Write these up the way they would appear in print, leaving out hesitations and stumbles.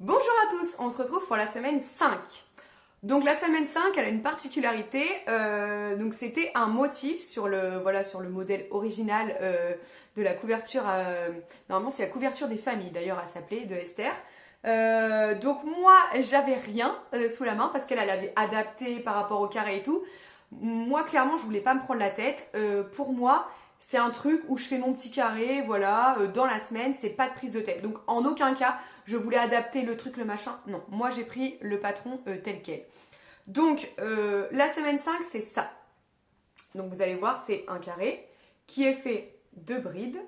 Bonjour à tous, on se retrouve pour la semaine 5. Donc la semaine 5, elle a une particularité, donc c'était un motif sur le modèle original de la couverture, normalement c'est la couverture des familles d'ailleurs à s'appeler, de Esther. Donc moi j'avais rien sous la main parce qu'elle avait adapté par rapport au carré et tout. Moi clairement je voulais pas me prendre la tête. Pour moi c'est un truc où je fais mon petit carré, voilà, dans la semaine, c'est pas de prise de tête. Donc en aucun cas je voulais adapter le truc, le machin. Non, moi j'ai pris le patron tel quel. Donc la semaine 5 c'est ça. Donc vous allez voir, c'est un carré qui est fait de brides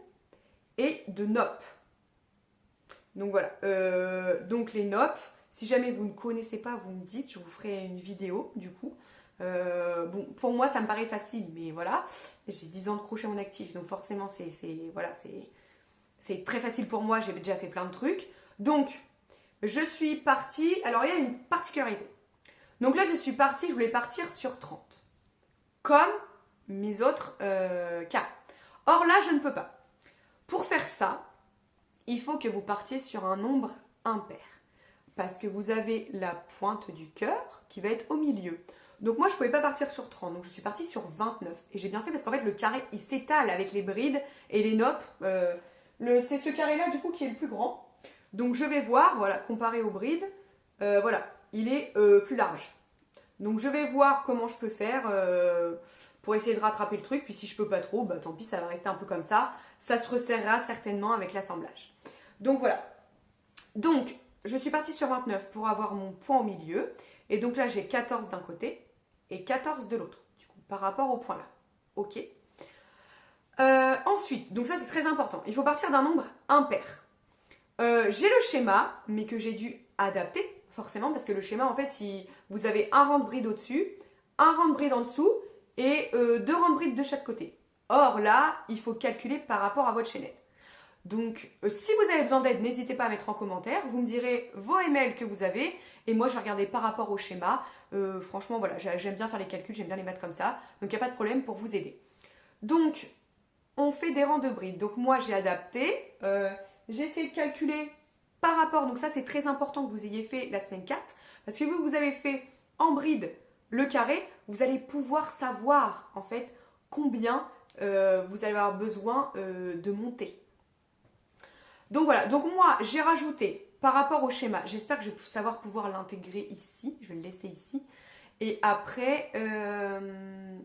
et de noppes. Donc voilà. Donc les noppes, si jamais vous ne connaissez pas, vous me dites, je vous ferai une vidéo du coup. Bon, pour moi ça me paraît facile, mais voilà. J'ai 10 ans de crochet en actif, donc forcément c'est très facile pour moi, j'ai déjà fait plein de trucs. Donc je suis partie, alors il y a une particularité. Donc là je suis partie, je voulais partir sur 30. Comme mes autres cas. Or là je ne peux pas. Pour faire ça, il faut que vous partiez sur un nombre impair. Parce que vous avez la pointe du cœur qui va être au milieu. Donc moi je ne pouvais pas partir sur 30, donc je suis partie sur 29. Et j'ai bien fait parce qu'en fait le carré il s'étale avec les brides et les noppes. C'est ce carré là du coup qui est le plus grand. Donc je vais voir, voilà, comparé aux brides, voilà, il est plus large. Donc je vais voir comment je peux faire pour essayer de rattraper le truc. Puis si je peux pas trop, bah tant pis, ça va rester un peu comme ça. Ça se resserrera certainement avec l'assemblage. Donc voilà. Donc je suis partie sur 29 pour avoir mon point au milieu. Et donc là j'ai 14 d'un côté et 14 de l'autre. Du coup, par rapport au point là. Ok. Ensuite, donc ça c'est très important. Il faut partir d'un nombre impair. J'ai le schéma, mais que j'ai dû adapter, forcément, parce que le schéma, en fait, vous avez un rang de bride au-dessus, un rang de bride en dessous, et deux rangs de bride de chaque côté. Or, là, il faut calculer par rapport à votre chaînette. Donc, si vous avez besoin d'aide, n'hésitez pas à mettre en commentaire. Vous me direz vos emails que vous avez, et moi, je vais regarder par rapport au schéma. Franchement, voilà, j'aime bien faire les calculs, j'aime bien les mettre comme ça. Donc, il n'y a pas de problème pour vous aider. Donc, on fait des rangs de bride. Donc, moi, j'ai adapté. J'ai essayé de calculer par rapport, donc ça c'est très important que vous ayez fait la semaine 4, parce que vous avez fait en bride le carré, vous allez pouvoir savoir en fait combien vous allez avoir besoin de monter. Donc voilà, donc moi j'ai rajouté par rapport au schéma, j'espère que je vais savoir pouvoir l'intégrer ici, je vais le laisser ici. Et après,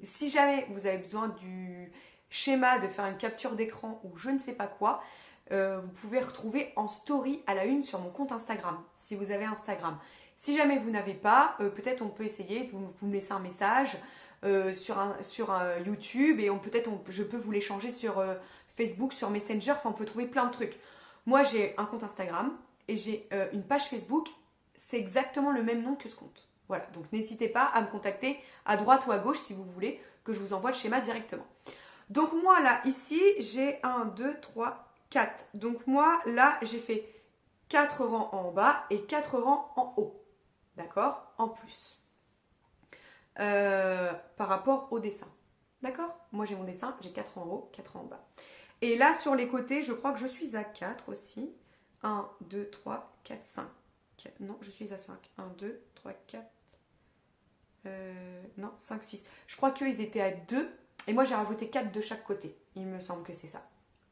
si jamais vous avez besoin du schéma, de faire une capture d'écran ou je ne sais pas quoi, vous pouvez retrouver en story à la une sur mon compte Instagram, si vous avez Instagram. Si jamais vous n'avez pas, peut-être on peut essayer, vous me laissez un message sur YouTube et je peux vous l'échanger sur Facebook, sur Messenger, enfin on peut trouver plein de trucs. Moi j'ai un compte Instagram et j'ai une page Facebook, c'est exactement le même nom que ce compte. Voilà, donc n'hésitez pas à me contacter à droite ou à gauche si vous voulez que je vous envoie le schéma directement. Donc moi là, ici, j'ai 1, 2, 3, 4. Donc moi, là, j'ai fait 4 rangs en bas et 4 rangs en haut. D'accord? En plus. Par rapport au dessin. D'accord? Moi, j'ai mon dessin, j'ai 4 en haut, 4 en bas. Et là, sur les côtés, je crois que je suis à 4 aussi. 1, 2, 3, 4, 5. Non, je suis à 5. 1, 2, 3, 4. Non, 5, 6. Je crois qu'ils étaient à 2. Et moi, j'ai rajouté 4 de chaque côté. Il me semble que c'est ça.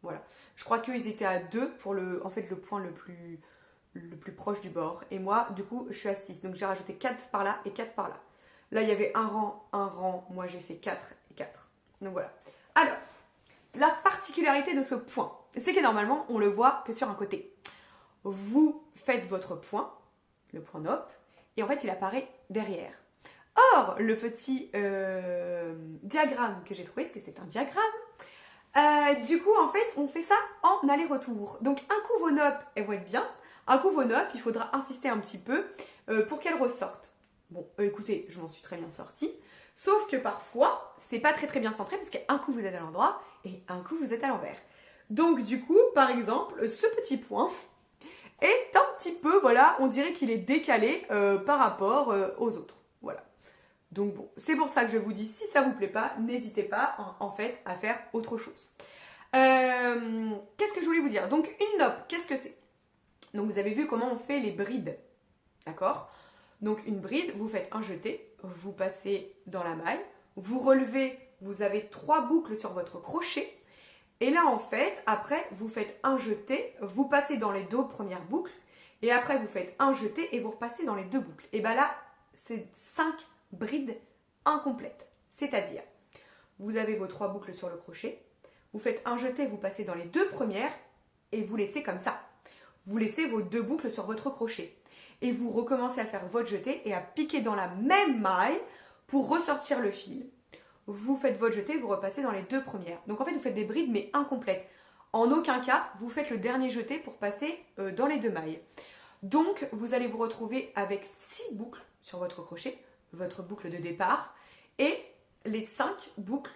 Voilà. Je crois qu'ils étaient à 2 pour le point le plus proche du bord. Et moi, du coup, je suis à 6. Donc, j'ai rajouté 4 par là et 4 par là. Là, il y avait un rang. Moi, j'ai fait 4 et 4. Donc, voilà. Alors, la particularité de ce point, c'est que normalement, on le voit que sur un côté. Vous faites votre point, le point NOP, et en fait, il apparaît derrière. Or, le petit diagramme que j'ai trouvé, parce que c'est un diagramme, du coup, en fait, on fait ça en aller-retour. Donc, un coup, vos noppes, elles vont être bien. Un coup, vos noppes, il faudra insister un petit peu pour qu'elles ressortent. Bon, écoutez, je m'en suis très bien sortie. Sauf que parfois, c'est pas très bien centré parce qu'un coup, vous êtes à l'endroit et un coup, vous êtes à l'envers. Donc, du coup, par exemple, ce petit point est un petit peu, voilà, on dirait qu'il est décalé par rapport aux autres. Voilà. Donc bon, c'est pour ça que je vous dis, si ça vous plaît pas, n'hésitez pas en fait à faire autre chose. Qu'est-ce que je voulais vous dire? Donc une nope, qu'est-ce que c'est? Donc vous avez vu comment on fait les brides, d'accord? Donc une bride, vous faites un jeté, vous passez dans la maille, vous relevez, vous avez 3 boucles sur votre crochet. Et là en fait, après vous faites un jeté, vous passez dans les 2 premières boucles. Et après vous faites un jeté et vous repassez dans les 2 boucles. Et bien là, c'est 5 brides incomplètes. C'est-à-dire, vous avez vos 3 boucles sur le crochet, vous faites un jeté, vous passez dans les 2 premières et vous laissez comme ça. Vous laissez vos 2 boucles sur votre crochet. Et vous recommencez à faire votre jeté et à piquer dans la même maille pour ressortir le fil. Vous faites votre jeté, vous repassez dans les 2 premières. Donc en fait, vous faites des brides mais incomplètes. En aucun cas, vous faites le dernier jeté pour passer dans les 2 mailles. Donc, vous allez vous retrouver avec 6 boucles sur votre crochet, votre boucle de départ, et les 5 boucles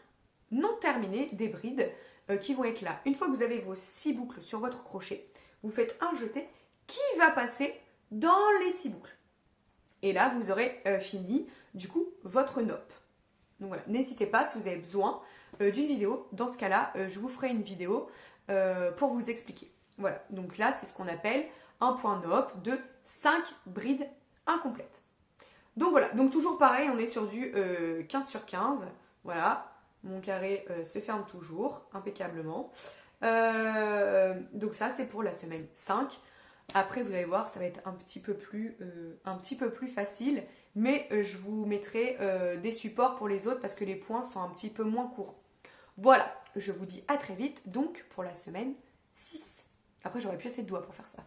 non terminées des brides qui vont être là. Une fois que vous avez vos 6 boucles sur votre crochet, vous faites un jeté qui va passer dans les 6 boucles. Et là, vous aurez fini, du coup, votre nope. Donc voilà, n'hésitez pas si vous avez besoin d'une vidéo. Dans ce cas-là, je vous ferai une vidéo pour vous expliquer. Voilà, donc là, c'est ce qu'on appelle un point nope de 5 brides incomplètes. Donc voilà, donc toujours pareil, on est sur du 15 sur 15. Voilà, mon carré se ferme toujours, impeccablement. Donc ça, c'est pour la semaine 5. Après, vous allez voir, ça va être un petit peu plus facile. Mais je vous mettrai des supports pour les autres parce que les points sont un petit peu moins courts. Voilà, je vous dis à très vite, donc pour la semaine 6. Après, j'aurais plus assez de doigts pour faire ça.